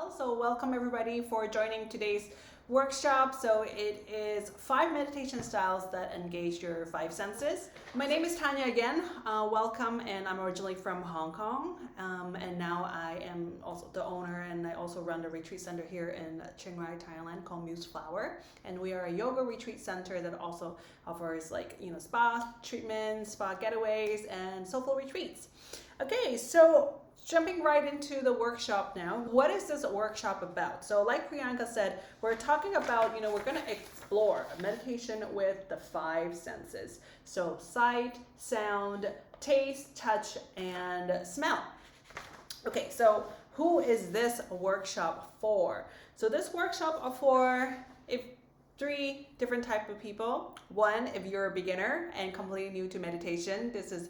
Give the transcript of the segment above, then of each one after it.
well. So welcome everybody for joining today's workshop. So it is 5 meditation styles that engage your 5 senses. My name is Tania again. Welcome, and I'm originally from Hong Kong, and now I am also the owner, and I also run the retreat center here in Chiang Rai, Thailand, called Museflower. And we are a yoga retreat center that also offers spa treatments, spa getaways, and soulful retreats. Okay, so jumping right into the workshop now. What is this workshop about? So like Priyanka said, we're talking about, we're going to explore meditation with the 5 senses. So sight, sound, taste, touch, and smell. Okay, so who is this workshop for? So this workshop for 3 different type of people. 1, if you're a beginner and completely new to meditation, this is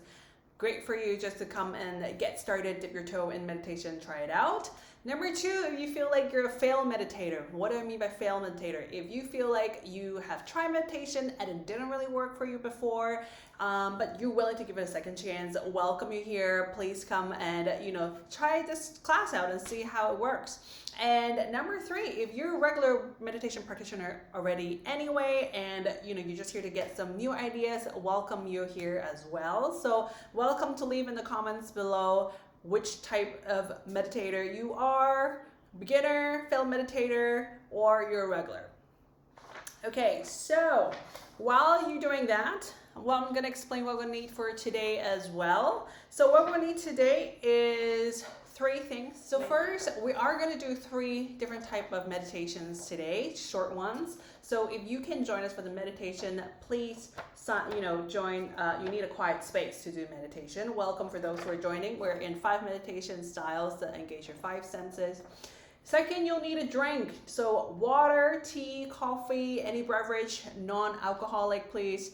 great for you just to come and get started, dip your toe in meditation, try it out. Number 2, if you feel like you're a failed meditator. What do I mean by failed meditator? If you feel like you have tried meditation and it didn't really work for you before, but you're willing to give it a second chance, welcome you here. Please come and try this class out and see how it works. And number 3, if you're a regular meditation practitioner already anyway, and you're just here to get some new ideas, welcome you here as well. So welcome to leave in the comments below which type of meditator you are: beginner, failed meditator, or you're a regular. Okay, so while you're doing that, I'm going to explain what we need for today as well. So what we need today is 3 things. So first, we are going to do 3 different type of meditations today, short ones. So if you can join us for the meditation, please join. You need a quiet space to do meditation. Welcome for those who are joining. We're in 5 meditation styles that engage your 5 senses. Second, you'll need a drink. So water, tea, coffee, any beverage, non-alcoholic, please.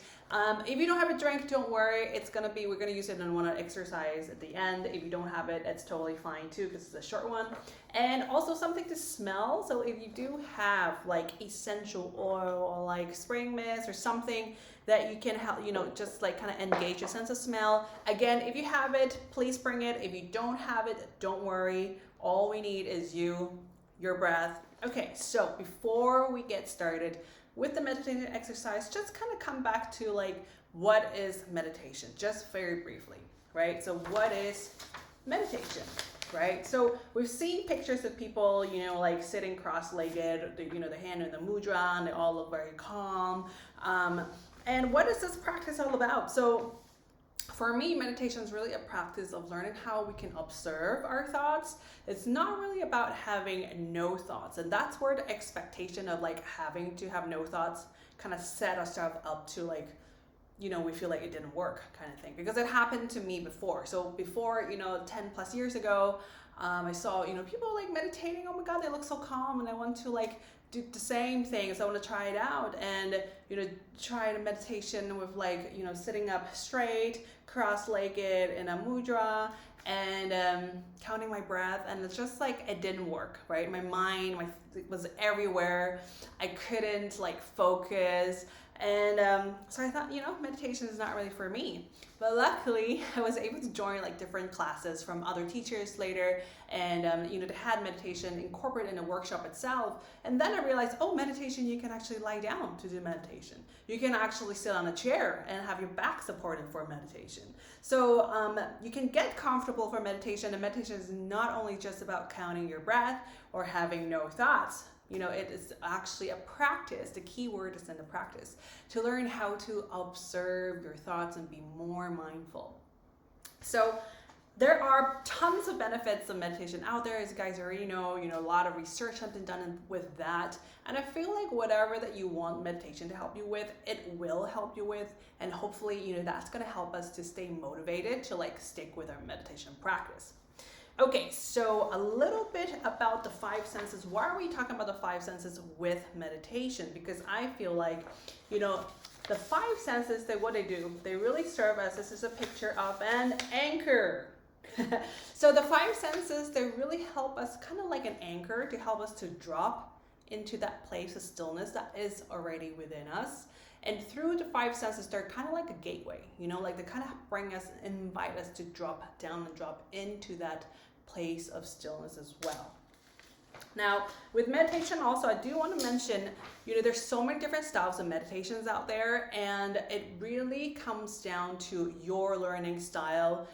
If you don't have a drink, don't worry. We're gonna use it in one exercise at the end. If you don't have it, it's totally fine too, because it's a short one. And also something to smell. So if you do have like essential oil or like spring mist or something that you can help, just like kind of engage your sense of smell. Again, if you have it, please bring it. If you don't have it, don't worry. All we need is your breath. Okay, so before we get started with the meditation exercise, just kind of come back to what is meditation, just very briefly, right? So what is meditation, right? So we've seen pictures of people, like sitting cross-legged, the hand in the mudra, and they all look very calm. And what is this practice all about? So for me, meditation is really a practice of learning how we can observe our thoughts. It's not really about having no thoughts. And that's where the expectation of having to have no thoughts kind of set ourselves up to we feel like it didn't work kind of thing. Because it happened to me before. So before, 10 plus years ago, I saw, people meditating. Oh my God, they look so calm. And I want to do the same thing. So I want to try it out and, try the meditation with sitting up straight, cross-legged in a mudra, and counting my breath. And it's just it didn't work, right? My mind was everywhere. I couldn't focus. And so I thought, meditation is not really for me. But luckily, I was able to join different classes from other teachers later, and they had meditation incorporated in the workshop itself. And then I realized, meditation, you can actually lie down to do meditation. You can actually sit on a chair and have your back supported for meditation. So you can get comfortable for meditation. And meditation is not only just about counting your breath or having no thoughts. It is actually a practice. The key word is in the practice, to learn how to observe your thoughts and be more mindful. So there are tons of benefits of meditation out there, as you guys already know. A lot of research has been done with that. And I feel like whatever that you want meditation to help you with, it will help you with. And hopefully, that's going to help us to stay motivated to stick with our meditation practice. Okay, so a little bit about the 5 senses. Why are we talking about the 5 senses with meditation? Because I feel like, the 5 senses, what they do, they really serve as, this is a picture of an anchor. So the 5 senses, they really help us, kind of like an anchor, to help us to drop into that place of stillness that is already within us. And through the 5 senses, they're kind of like a gateway, they kind of bring us, invite us to drop down and drop into that place of stillness as well. Now, with meditation also, I do want to mention, there's so many different styles of meditations out there, and it really comes down to your learning style.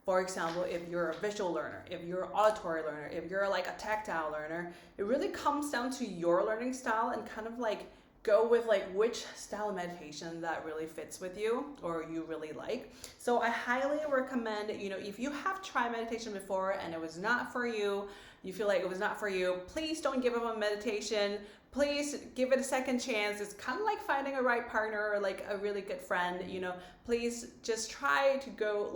For example, if you're a visual learner, if you're an auditory learner, if you're like a tactile learner, it really comes down to your learning style and kind of like go with like which style of meditation that really fits with you or you really like. So I highly recommend, if you have tried meditation before and it was not for you, you feel like it was not for you, please don't give up on meditation. Please give it a second chance. It's kind of like finding a right partner or like a really good friend, please just try to go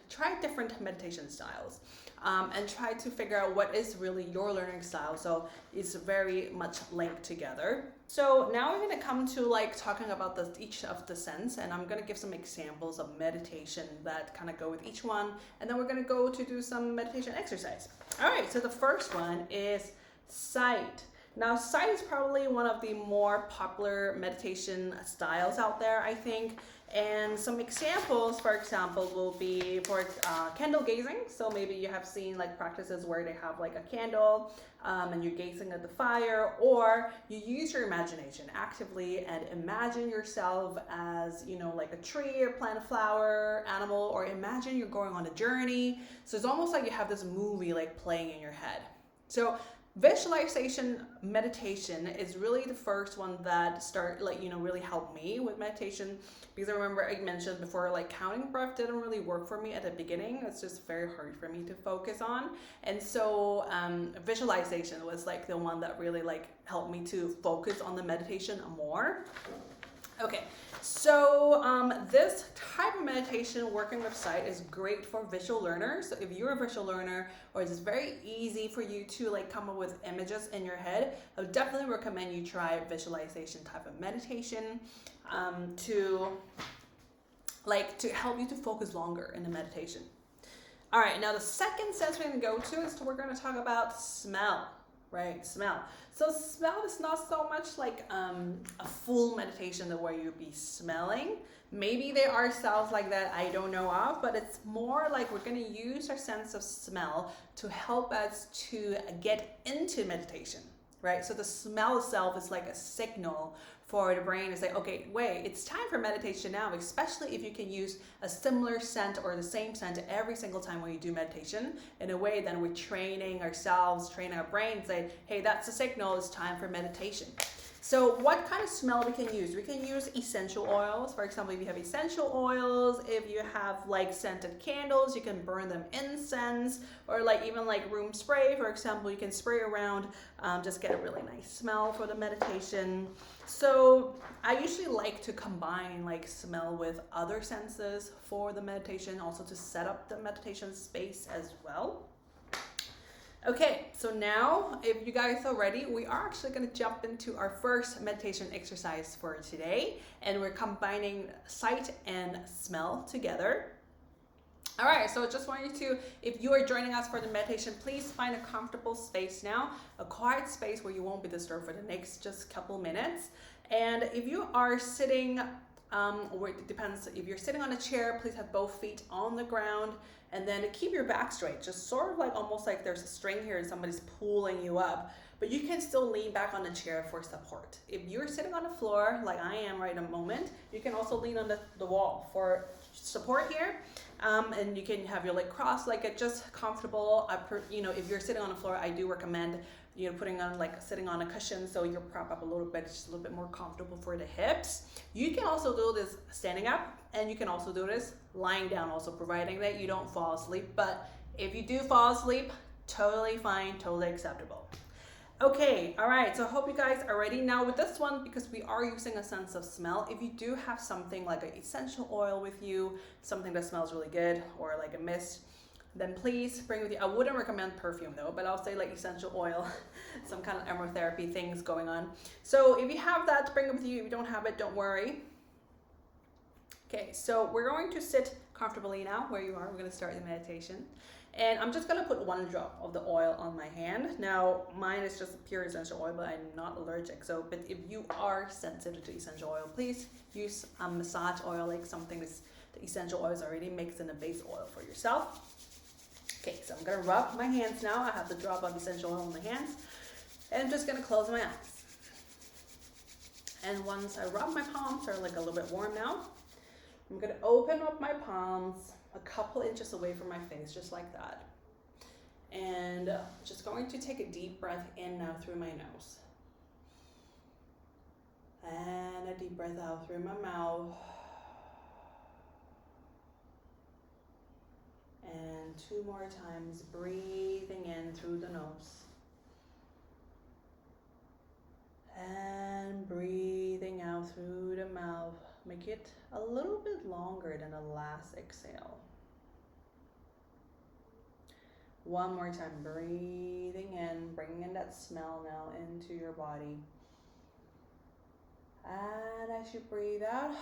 try different meditation styles. And try to figure out what is really your learning style. So it's very much linked together. So now we're going to come to like talking about each of the sense, and I'm going to give some examples of meditation that kind of go with each one, and then we're going to go to do some meditation exercise. All right, so the first one is sight. Now, sight is probably one of the more popular meditation styles out there, I think. And some examples, for example, will be for candle gazing. So maybe you have seen like practices where they have like a candle and you're gazing at the fire, or you use your imagination actively and imagine yourself as, like a tree or plant, a flower, animal, or imagine you're going on a journey. So it's almost like you have this movie like playing in your head. So visualization meditation is really the first one that really helped me with meditation, because I remember I mentioned before, like counting breath didn't really work for me at the beginning. It's just very hard for me to focus on. And so visualization was like the one that really like helped me to focus on the meditation more. Okay, so this type of meditation, working with sight, is great for visual learners. So if you're a visual learner, or it's very easy for you to like come up with images in your head, I would definitely recommend you try visualization type of meditation to help you to focus longer in the meditation. All right, now the second sense we're going to go to is we're going to talk about smell. Right, smell. So smell is not so much like a full meditation the way you'd be smelling. Maybe there are styles like that I don't know of, but it's more like we're going to use our sense of smell to help us to get into meditation, right? So the smell itself is like a signal for the brain to say, okay, wait, it's time for meditation now, especially if you can use a similar scent or the same scent every single time when you do meditation. In a way, then we're training ourselves, training our brain, say, hey, that's a signal, it's time for meditation. So what kind of smell we can use? We can use essential oils. For example, if you have essential oils, if you have like scented candles, you can burn them incense, or like even like room spray, for example, you can spray around, just get a really nice smell for the meditation. So I usually like to combine like smell with other senses for the meditation, also to set up the meditation space as well. Okay, so now if you guys are ready, we are actually going to jump into our first meditation exercise for today, and we're combining sight and smell together. All right, so I just want you to, if you are joining us for the meditation, please find a comfortable space now, a quiet space where you won't be disturbed for the next just couple minutes. And if you are sitting, or it depends, if you're sitting on a chair, please have both feet on the ground, and then keep your back straight, just sort of like almost like there's a string here and somebody's pulling you up, but you can still lean back on the chair for support. If you're sitting on the floor, like I am right at the moment, you can also lean on the wall for support here. And you can have your leg crossed, like just comfortable. If you're sitting on the floor, I do recommend putting on sitting on a cushion so you prop up a little bit, just a little bit more comfortable for the hips. You can also do this standing up, and you can also do this lying down, also providing that you don't fall asleep. But if you do fall asleep, totally fine, totally acceptable. Okay, all right, so I hope you guys are ready. Now with this one, because we are using a sense of smell, if you do have something like an essential oil with you, something that smells really good, or like a mist, then please bring with you. I wouldn't recommend perfume though, but I'll say like essential oil, some kind of aromatherapy things going on. So if you have that, bring it with you. If you don't have it, don't worry. Okay, so we're going to sit comfortably now where you are. We're going to start the meditation. And I'm just going to put one drop of the oil on my hand. Now, mine is just pure essential oil, but I'm not allergic. But if you are sensitive to essential oil, please use a massage oil, like something that's the essential oil is already mixed in a base oil for yourself. Okay, so I'm going to rub my hands now. I have the drop of essential oil on my hands. And I'm just gonna close my eyes. And once I rub my palms, they're like a little bit warm now. I'm gonna open up my palms a couple inches away from my face, just like that. And just going to take a deep breath in now through my nose. And a deep breath out through my mouth. And 2 more times, breathing in through the nose. And breathing out through the mouth. Make it a little bit longer than the last exhale. 1 more time, breathing in, bringing in that smell now into your body. And as you breathe out,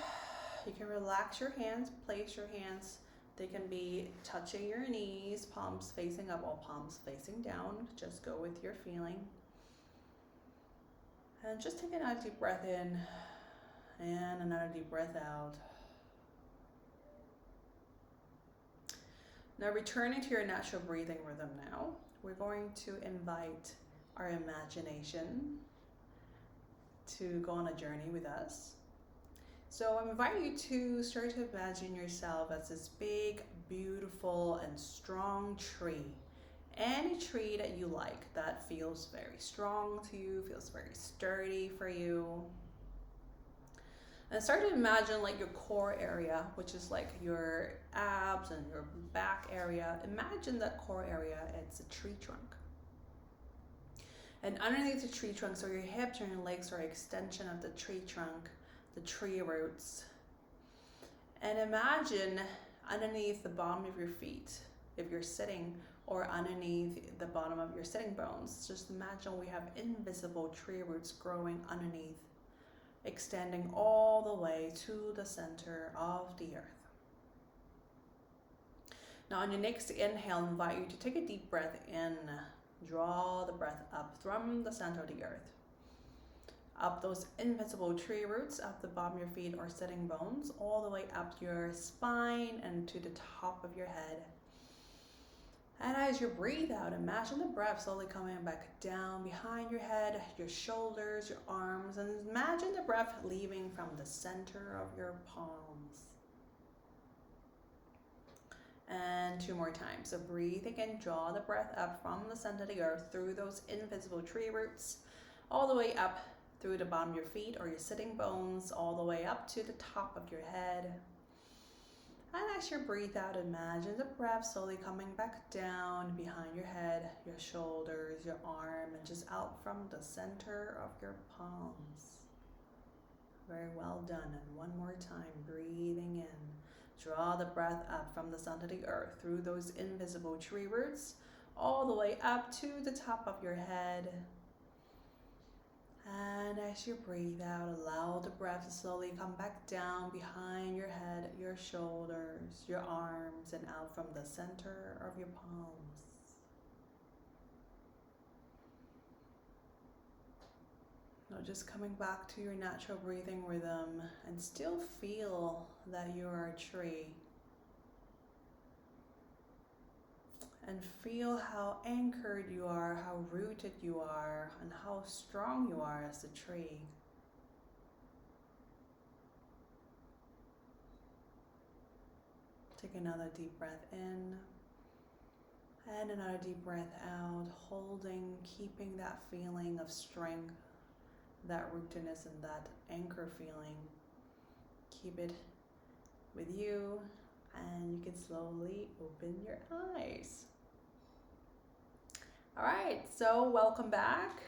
you can relax your hands, place your hands. They can be touching your knees, palms facing up or palms facing down. Just go with your feeling. And just take another deep breath in and another deep breath out. Now returning to your natural breathing rhythm now, we're going to invite our imagination to go on a journey with us. So I invite you to start to imagine yourself as this big, beautiful, and strong tree. Any tree that you like that feels very strong to you, feels very sturdy for you. And start to imagine like your core area, which is like your abs and your back area. Imagine that core area, it's a tree trunk. And underneath the tree trunk, so your hips and your legs are an extension of the tree trunk, the tree roots. And imagine underneath the bottom of your feet, if you're sitting, or underneath the bottom of your sitting bones. Just imagine we have invisible tree roots growing underneath, extending all the way to the center of the earth. Now on your next inhale, I invite you to take a deep breath in. Draw the breath up from the center of the earth. Up those invisible tree roots, up the bottom of your feet or sitting bones, all the way up your spine and to the top of your head. And as you breathe out, imagine the breath slowly coming back down behind your head, your shoulders, your arms, and imagine the breath leaving from the center of your palms. And 2 more times. So breathe again, draw the breath up from the center of the earth through those invisible tree roots, all the way up through the bottom of your feet or your sitting bones, all the way up to the top of your head. And as you breathe out, imagine the breath slowly coming back down behind your head, your shoulders, your arm, and just out from the center of your palms. Very well done. And 1 more time, breathing in. Draw the breath up from the center of the earth through those invisible tree roots, all the way up to the top of your head. And as you breathe out, allow the breath to slowly come back down behind your head, your shoulders, your arms, and out from the center of your palms. Now just coming back to your natural breathing rhythm and still feel that you are a tree. And feel how anchored you are, how rooted you are, and how strong you are as a tree. Take another deep breath in and another deep breath out, holding, keeping that feeling of strength, that rootedness and that anchor feeling. Keep it with you, and you can slowly open your eyes. All right, so welcome back,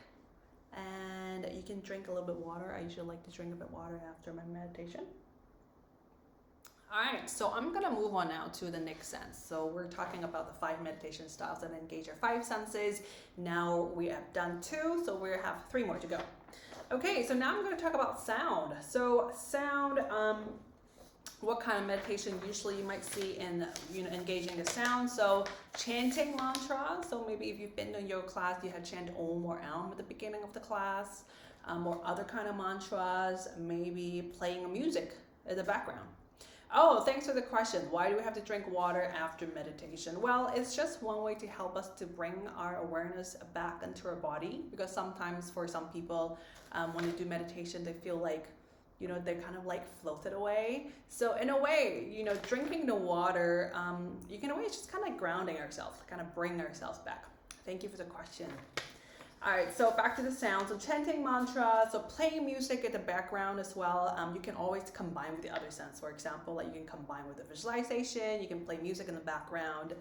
and you can drink a little bit of water. I usually like to drink a bit of water after my meditation. All right, so I'm gonna move on now to the next sense. So we're talking about the 5 meditation styles that engage your 5 senses. Now we have done 2, so we have 3 more to go. Okay, so now I'm gonna talk about sound. So sound, what kind of meditation usually you might see in engaging the sound. So chanting mantra. So maybe if you've been to yoga class, you had chant Om or Am at the beginning of the class, or other kind of mantras. Maybe playing music in the background. Oh, thanks for the question. Why do we have to drink water after meditation? Well, it's just one way to help us to bring our awareness back into our body, because sometimes for some people, when they do meditation, they feel like, they kind of like floated away. So in a way, drinking the water, you can always just kind of like grounding ourselves, kind of bring ourselves back. Thank you for the question. All right, so back to the sounds. So chanting mantra, so playing music in the background as well. You can always combine with the other sense. For example, like you can combine with the visualization, you can play music in the background.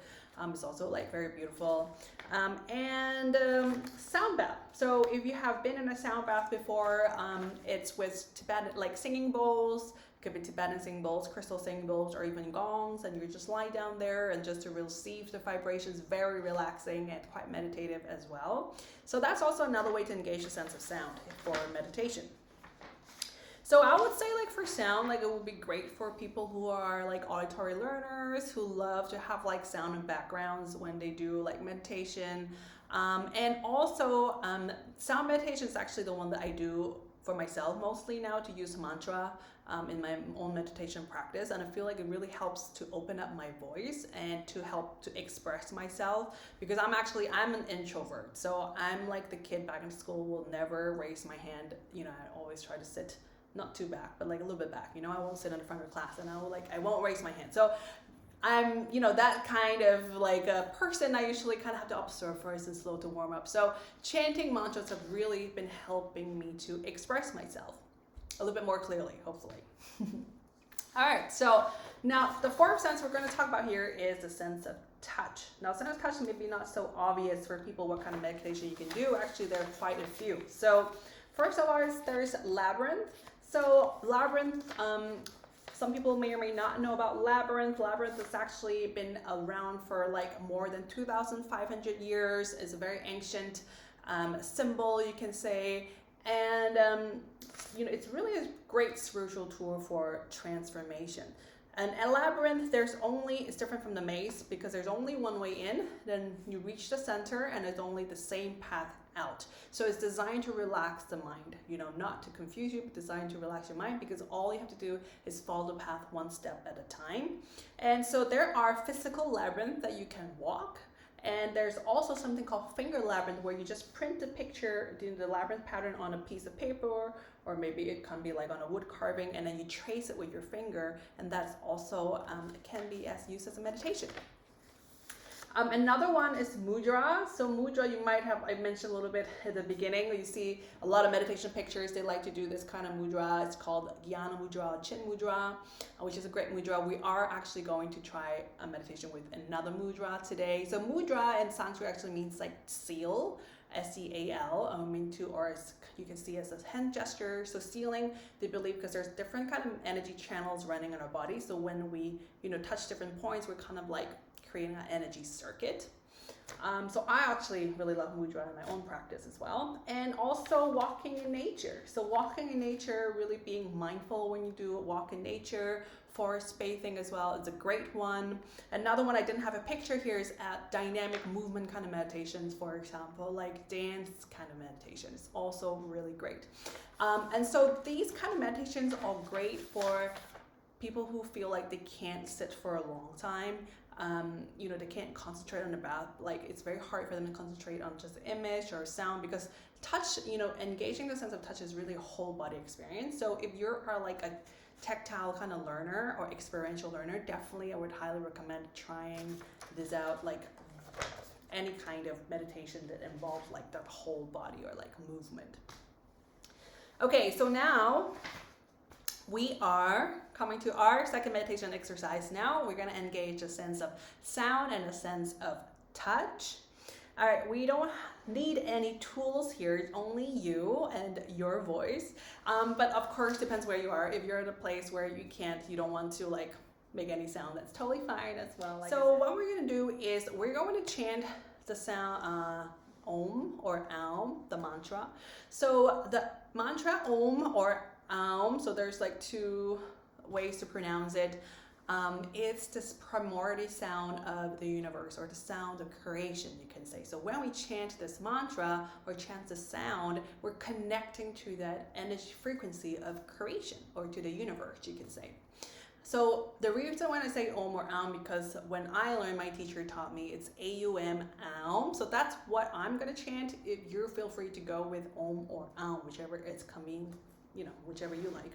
It's also like very beautiful. And sound bath. So if you have been in a sound bath before, it's with Tibetan, like singing bowls. Could be Tibetan singing bowls, crystal singing bowls, or even gongs, and you just lie down there and just to receive the vibrations. Very relaxing and quite meditative as well. So that's also another way to engage the sense of sound for meditation. So I would say, like, for sound, like, it would be great for people who are like auditory learners, who love to have like sound in backgrounds when they do like meditation. And also sound meditation is actually the one that I do for myself mostly now, to use mantra in my own meditation practice, and I feel like it really helps to open up my voice and to help to express myself, because I'm an introvert. So I'm like the kid back in school, will never raise my hand. I always try to sit not too back, but like a little bit back. I won't sit in the front of class, and I won't raise my hand. So I'm, that kind of like a person. I usually kind of have to observe first and slow to warm up. So chanting mantras have really been helping me to express myself a little bit more clearly, hopefully. All right, so now the fourth sense we're going to talk about here is the sense of touch. Now, sense of touch may be not so obvious for people what kind of meditation you can do. Actually, there are quite a few. So first of all, there's labyrinth. So labyrinth, some people may or may not know about labyrinth. Labyrinth has actually been around for like more than 2,500 years. It's a very ancient symbol, you can say. And, it's really a great spiritual tool for transformation. And a labyrinth, it's different from the maze, because there's only one way in, then you reach the center, and it's only the same path out. So it's designed to relax the mind, not to confuse you, but designed to relax your mind, because all you have to do is follow the path one step at a time. And so there are physical labyrinths that you can walk. And there's also something called finger labyrinth, where you just print the picture, do the labyrinth pattern on a piece of paper, or maybe it can be like on a wood carving, and then you trace it with your finger, and that's also can be used as a meditation. Another one is mudra. So mudra, I mentioned a little bit at the beginning. You see a lot of meditation pictures. They like to do this kind of mudra. It's called Jnana mudra, Chin mudra, which is a great mudra. We are actually going to try a meditation with another mudra today. So mudra in Sanskrit actually means like seal, S-E-A-L, you can see it as a hand gesture. So sealing, they believe, because there's different kind of energy channels running in our body. So when we, touch different points, we're kind of like creating an energy circuit. So I actually really love mudra in my own practice as well. And also walking in nature. So walking in nature, really being mindful when you do walk in nature. Forest bathing as well is a great one. Another one I didn't have a picture here is dynamic movement kind of meditations, for example, like dance kind of meditation. It's also really great. And so these kind of meditations are great for people who feel like they can't sit for a long time. They can't concentrate on the bath. Like, it's very hard for them to concentrate on just the image or sound, because touch, engaging the sense of touch is really a whole body experience. So if you are like a tactile kind of learner or experiential learner, definitely I would highly recommend trying this out, like any kind of meditation that involves like the whole body or like movement. Okay, so now we are coming to our second meditation exercise. Now we're going to engage a sense of sound and a sense of touch. All right, we don't need any tools here. It's only you and your voice. But of course, depends where you are. If you're at a place where you don't want to like make any sound, that's totally fine as well. So what we're going to do is we're going to chant the sound Om or Aum, the mantra. So the mantra Om or Aum, so there's like two ways to pronounce it. It's this primordial sound of the universe, or the sound of creation, you can say. So when we chant this mantra or chant the sound, we're connecting to that energy frequency of creation, or to the universe, you can say. So the reason when I say Om or Aum, because when I learned, my teacher taught me it's A-U-M, Aum. So that's what I'm gonna chant. If you feel free to go with Om or Aum, whichever it's coming, whichever you like.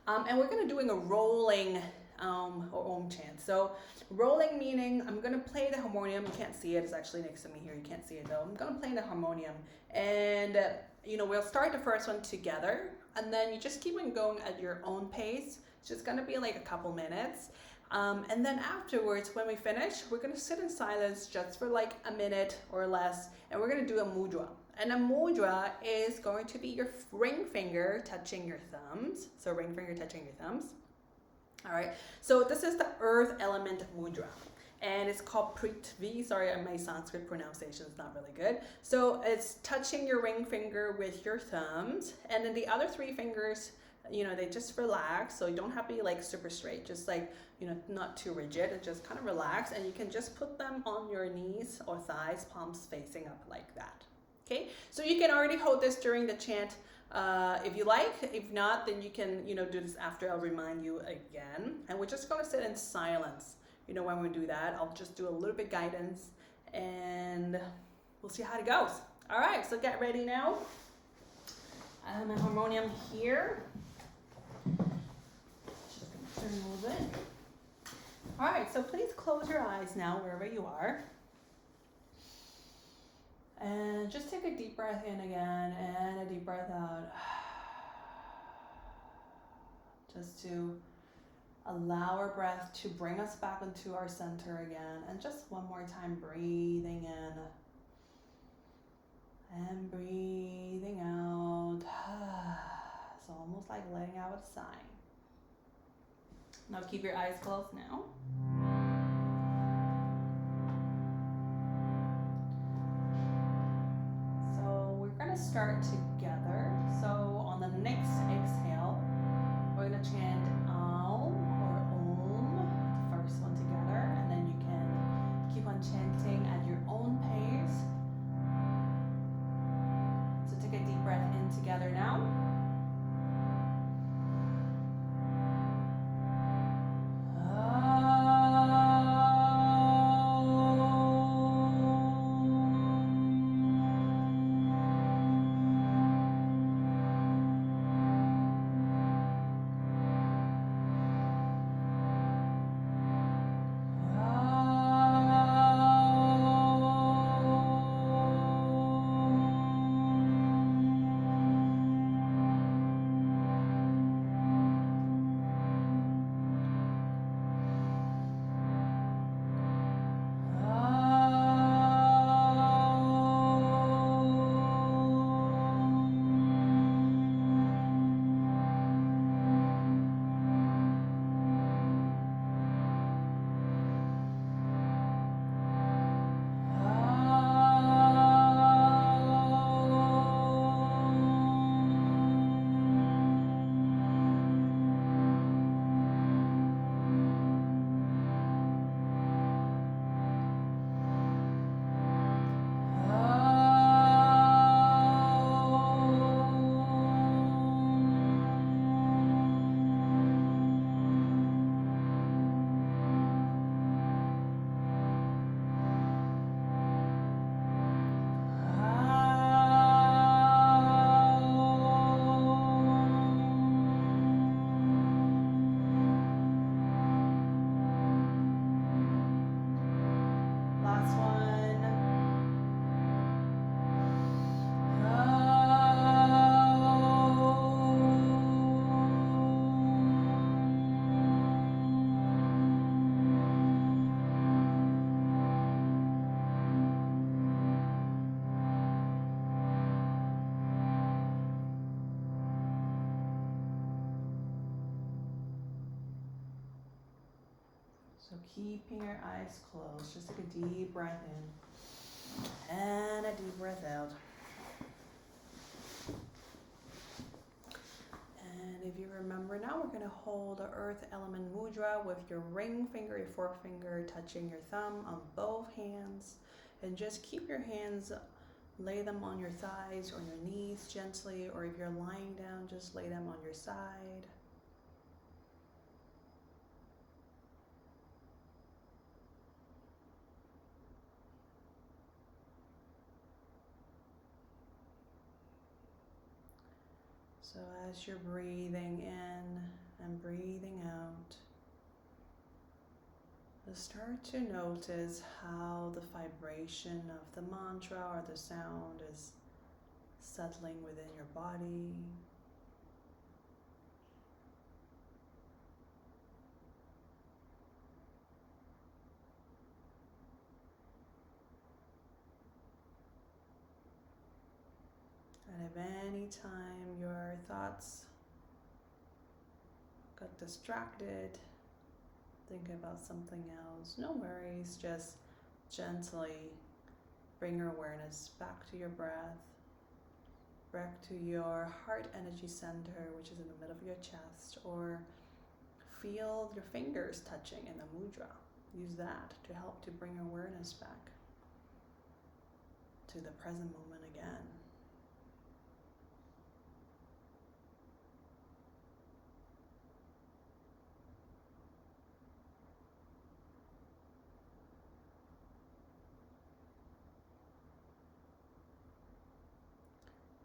And we're gonna doing a rolling or Om chant. So rolling meaning I'm gonna play the harmonium. You can't see it, it's actually next to me here. You can't see it though. I'm gonna play the harmonium, and we'll start the first one together, and then you just keep on going at your own pace. It's just gonna be like a couple minutes. And then afterwards, when we finish, we're gonna sit in silence just for like a minute or less, and we're gonna do a mudra. And a mudra is going to be your ring finger touching your thumbs. So ring finger touching your thumbs. All right, so this is the earth element mudra, and it's called Prithvi. Sorry, my Sanskrit pronunciation is not really good. So it's touching your ring finger with your thumbs, and then the other three fingers, they just relax. So you don't have to be like super straight, just like, not too rigid, and just kind of relax. And you can just put them on your knees or thighs, palms facing up like that. Okay, so you can already hold this during the chant if you like. If not, then you can, do this after. I'll remind you again. And we're just going to sit in silence. When we do that, I'll just do a little bit guidance, and we'll see how it goes. All right, so get ready now. I have my harmonium here. Just going to turn a little bit. All right, so please close your eyes now, wherever you are. And just take a deep breath in again and a deep breath out. Just to allow our breath to bring us back into our center again. And just one more time, breathing in and breathing out. So almost like letting out a sigh. Now keep your eyes closed now. Start together. So on the next exhale, we're going to chant Aum or Om, the first one together, and then you can keep on chanting at your own pace. So take a deep breath in together now. So keeping your eyes closed, just take a deep breath in and a deep breath out. And if you remember now, we're going to hold the earth element mudra with your ring finger, your forefinger touching your thumb on both hands. And just keep your hands, lay them on your thighs or your knees gently, or if you're lying down, just lay them on your side. So as you're breathing in and breathing out, just start to notice how the vibration of the mantra or the sound is settling within your body. And if any time your thoughts got distracted, think about something else, no worries, just gently bring your awareness back to your breath, back to your heart energy center, which is in the middle of your chest, or feel your fingers touching in the mudra. Use that to help to bring awareness back to the present moment again.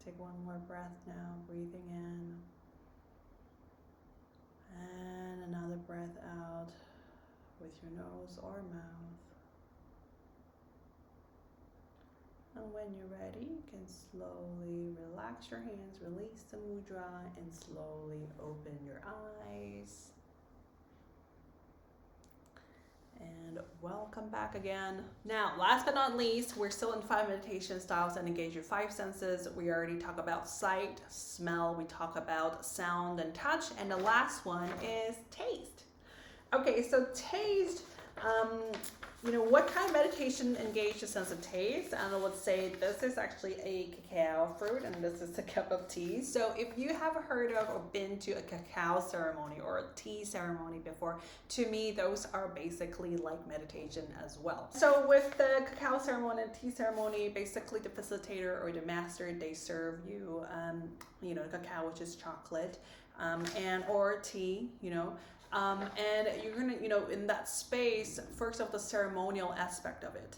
Take one more breath now, breathing in, and another breath out with your nose or mouth. And when you're ready, you can slowly relax your hands, release the mudra, and slowly open your eyes. And welcome back again. Now, last but not least, we're still in 5 meditation styles that engage your 5 senses. We already talk about sight, smell, we talk about sound and touch, and the last one is taste. Okay, so taste, what kind of meditation engaged the sense of taste? And I would say this is actually a cacao fruit and this is a cup of tea. So if you have heard of or been to a cacao ceremony or a tea ceremony before, to me, those are basically like meditation as well. So with the cacao ceremony and tea ceremony, basically the facilitator or the master, they serve you, cacao, which is chocolate, and or tea, and you're gonna, in that space, first of the ceremonial aspect of it,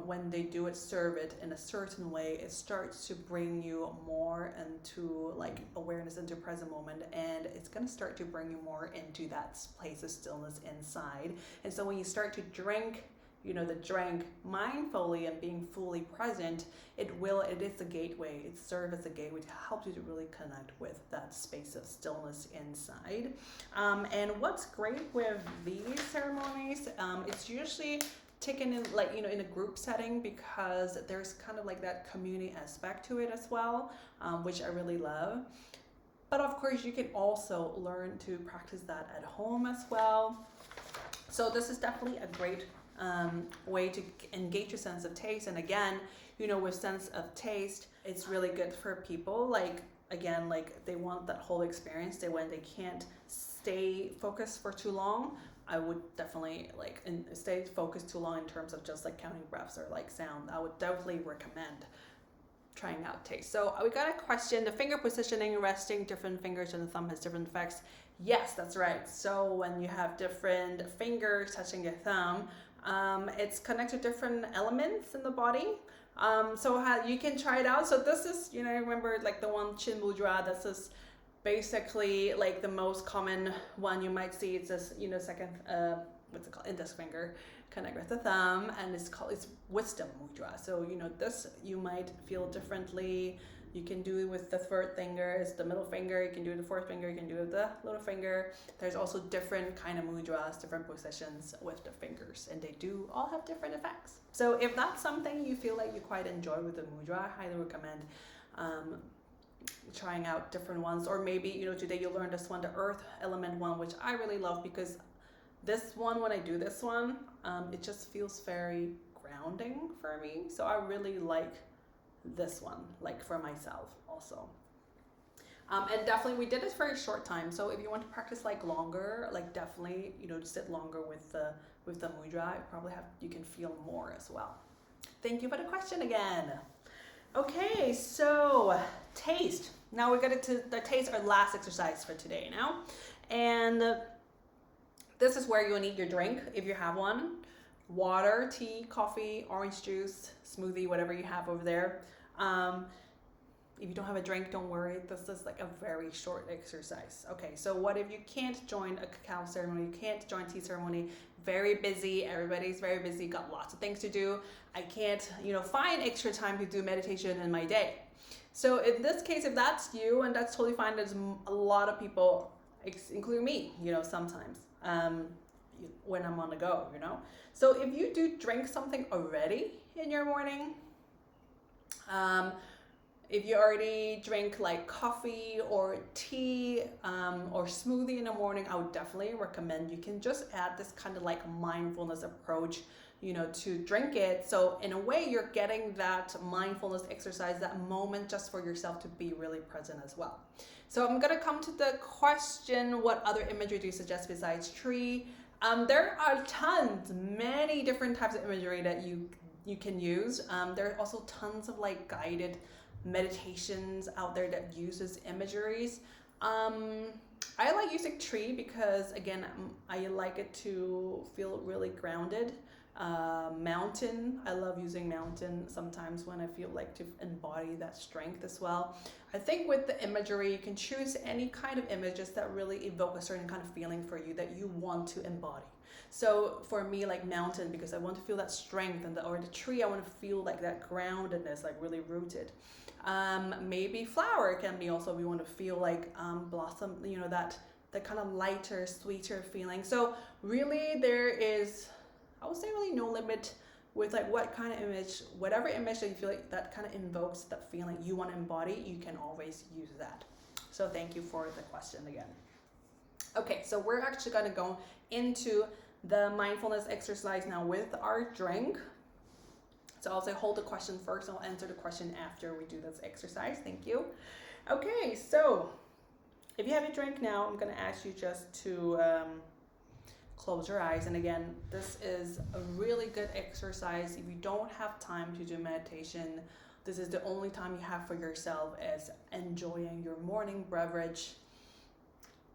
when they do it, serve it in a certain way, it starts to bring you more into like awareness into present moment, and it's gonna start to bring you more into that place of stillness inside. And so when you start to drink, the drink mindfully and being fully present, it is a gateway. It serves as a gateway to help you to really connect with that space of stillness inside. And what's great with these ceremonies, it's usually taken in in a group setting because there's kind of like that community aspect to it as well, which I really love. But of course, you can also learn to practice that at home as well. So this is definitely a great way to engage your sense of taste. And again, with sense of taste, it's really good for people they want that whole experience. When they can't stay focused for too long, I would definitely stay focused too long in terms of just counting breaths or sound. I would definitely recommend trying out taste. So we got a question: the finger positioning, resting different fingers and the thumb has different effects. Yes, that's right. So when you have different fingers touching your thumb, it's connected to different elements in the body. So you can try it out. So this is, remember the one chin mudra. This is basically the most common one you might see. It's this, second, what's it called? Index finger connect with the thumb, and it's wisdom mudra. So this you might feel differently. You can do it with the third finger, it's the middle finger. You can do it with the fourth finger. You can do it with the little finger. There's also different kind of mudras, different positions with the fingers, and they do all have different effects. So if that's something you feel like you quite enjoy with the mudra, I highly recommend trying out different ones. Or maybe, today you learned this one, the earth element one, which I really love because this one, when I do this one, it just feels very grounding for me. So I really like this one, for myself also. And definitely we did it for a short time. So if you want to practice longer, definitely, sit longer with the mudra, you can feel more as well. Thank you for the question again. Okay, so taste. Now we're going to the taste, our last exercise for today now. And this is where you'll need your drink if you have one. Water, tea, coffee, orange juice, smoothie, whatever you have over there. if you don't have a drink, don't worry. This is like a very short exercise. Okay, so what if you can't join a cacao ceremony, you can't join tea ceremony, very busy, everybody's very busy, got lots of things to do. I can't, find extra time to do meditation in my day. So in this case, if that's you, and that's totally fine, there's a lot of people, including me, sometimes when I'm on the go, So if you do drink something already in your morning, if you already drink like coffee or tea or smoothie in the morning, I would definitely recommend you can just add this kind of like mindfulness approach, to drink it. So in a way, you're getting that mindfulness exercise, that moment just for yourself to be really present as well. So I'm going to come to the question, what other imagery do you suggest besides tree? There are many different types of imagery that you can use. There are also tons of like guided meditations out there that uses imageries. I like using tree because, again, I like it to feel really grounded. Mountain, I love using mountain sometimes when I feel like to embody that strength as well. I think with the imagery, you can choose any kind of images that really evoke a certain kind of feeling for you that you want to embody. So for me, like mountain, because I want to feel that strength, or the tree, I want to feel like that groundedness, like really rooted. Maybe flower can be also, we want to feel like blossom, that kind of lighter, sweeter feeling. So really there is, I would say, really no limit with like what kind of image, whatever image that you feel like that kind of invokes that feeling you want to embody, you can always use that. So thank you for the question again. Okay, so we're actually going to go into the mindfulness exercise now with our drink. So I'll say hold the question first, and I'll answer the question after we do this exercise. Thank you. Okay, so if you have your drink now, I'm going to ask you just to close your eyes. And again, this is a really good exercise. If you don't have time to do meditation, this is the only time you have for yourself, is enjoying your morning beverage,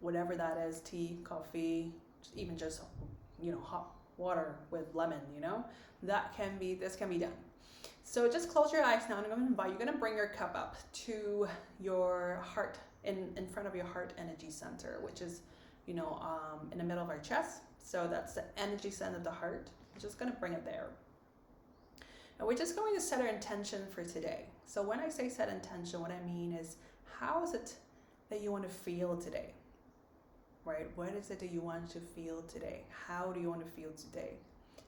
whatever that is, tea, coffee, even just, hot water with lemon, this can be done. So just close your eyes now, and I'm going to invite you, going to bring your cup up to your heart, in front of your heart energy center, which is, in the middle of our chest. So that's the energy center of the heart. I'm just going to bring it there. And we're just going to set our intention for today. So when I say set intention, what I mean is, how is it that you want to feel today? Right? What is it that you want to feel today? How do you want to feel today?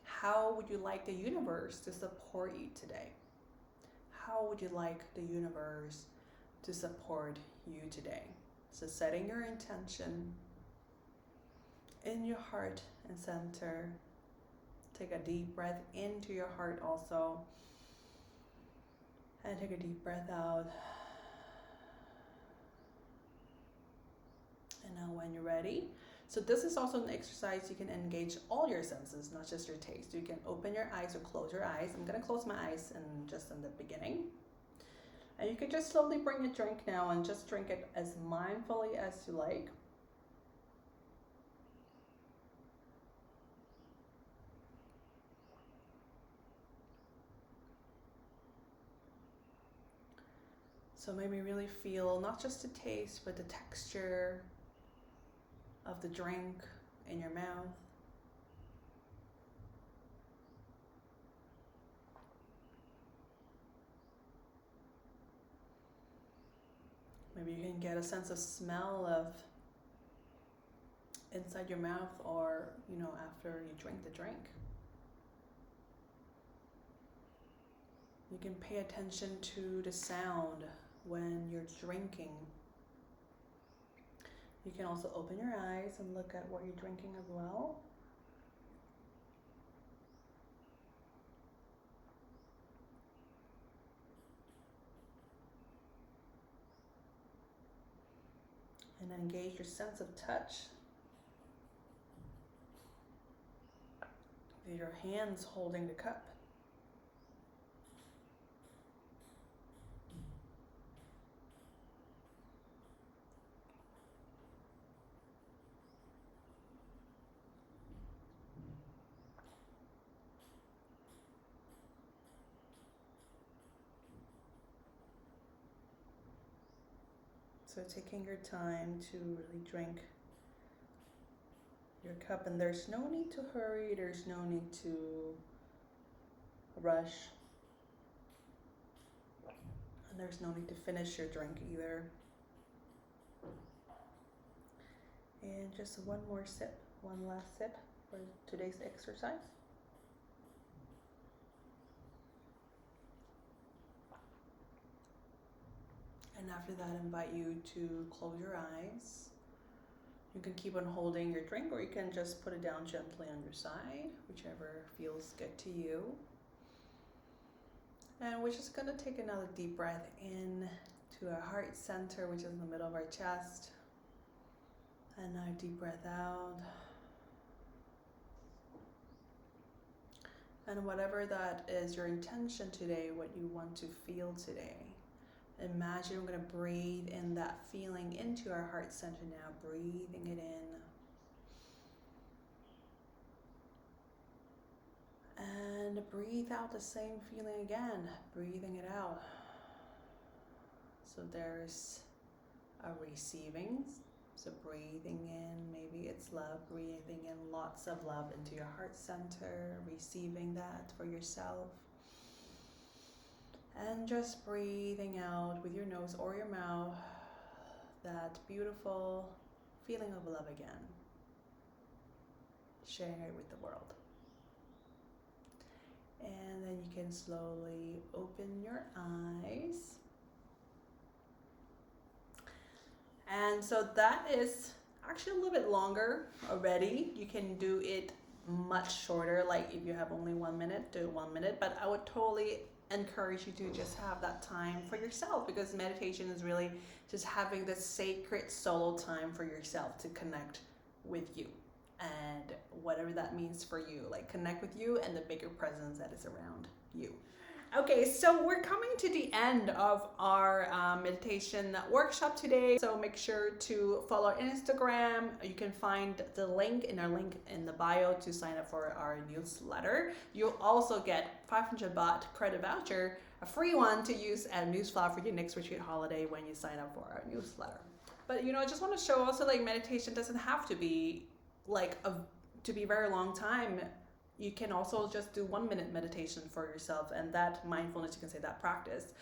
How would you like the universe to support you today? How would you like the universe to support you today? So setting your intention in your heart and center. Take a deep breath into your heart also. And take a deep breath out. And now when you're ready, so this is also an exercise you can engage all your senses, not just your taste. You can open your eyes or close your eyes. I'm going to close my eyes in the beginning. And you can just slowly bring your drink now and just drink it as mindfully as you like. So maybe really feel not just the taste, but the texture of the drink in your mouth. Maybe you can get a sense of smell of inside your mouth, or, after you drink the drink. You can pay attention to the sound when you're drinking. You can also open your eyes and look at what you're drinking as well. And then engage your sense of touch. With your hands holding the cup. So taking your time to really drink your cup, and there's no need to hurry, there's no need to rush, and there's no need to finish your drink either. And just one more sip, one last sip for today's exercise. And after that, I invite you to close your eyes. You can keep on holding your drink, or you can just put it down gently on your side, whichever feels good to you. And we're just going to take another deep breath in to our heart center, which is in the middle of our chest. And now deep breath out. And whatever that is your intention today, what you want to feel today, imagine we're going to breathe in that feeling into our heart center now, breathing it in. And breathe out the same feeling again, breathing it out. So there's a receiving. So breathing in, maybe it's love, breathing in lots of love into your heart center, receiving that for yourself. And just breathing out with your nose or your mouth, that beautiful feeling of love again. Sharing it with the world. And then you can slowly open your eyes. And so that is actually a little bit longer already. You can do it much shorter, like if you have only 1 minute, do 1 minute. But I would totally encourage you to just have that time for yourself, because meditation is really just having this sacred solo time for yourself to connect with you. And whatever that means for you, like connect with you and the bigger presence that is around you. Okay, so we're coming to the end of our meditation workshop today. So make sure to follow our Instagram. You can find the link in the bio to sign up for our newsletter. You'll also get 500 baht credit voucher, a free one to use at Museflower for your next retreat holiday when you sign up for our newsletter. But I just want to show also, like, meditation doesn't have to be to be a very long time. You can also just do 1 minute meditation for yourself, and that mindfulness, you can say that practice,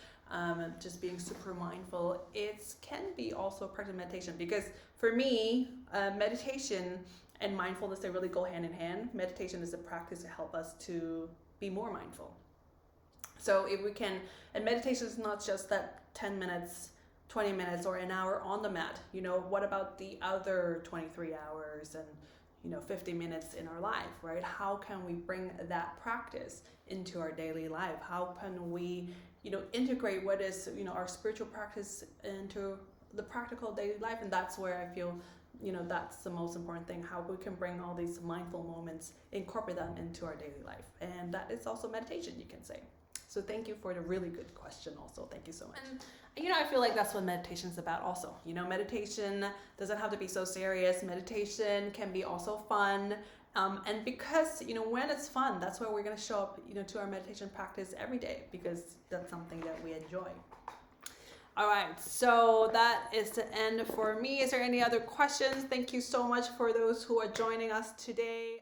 just being super mindful, it can be also a part of meditation. Because for me, meditation and mindfulness, they really go hand in hand. Meditation is a practice to help us to be more mindful. So if we can, and meditation is not just that 10 minutes, 20 minutes or an hour on the mat. What about the other 23 hours and 50 minutes in our life, right? How can we bring that practice into our daily life? How can we, integrate what is, our spiritual practice into the practical daily life? And that's where I feel, that's the most important thing, how we can bring all these mindful moments, incorporate them into our daily life. And that is also meditation, you can say. So thank you for the really good question also. Thank you so much. And, I feel like that's what meditation is about also. Meditation doesn't have to be so serious. Meditation can be also fun. And because, when it's fun, that's where we're going to show up, to our meditation practice every day, because that's something that we enjoy. All right, so that is the end for me. Is there any other questions? Thank you so much for those who are joining us today.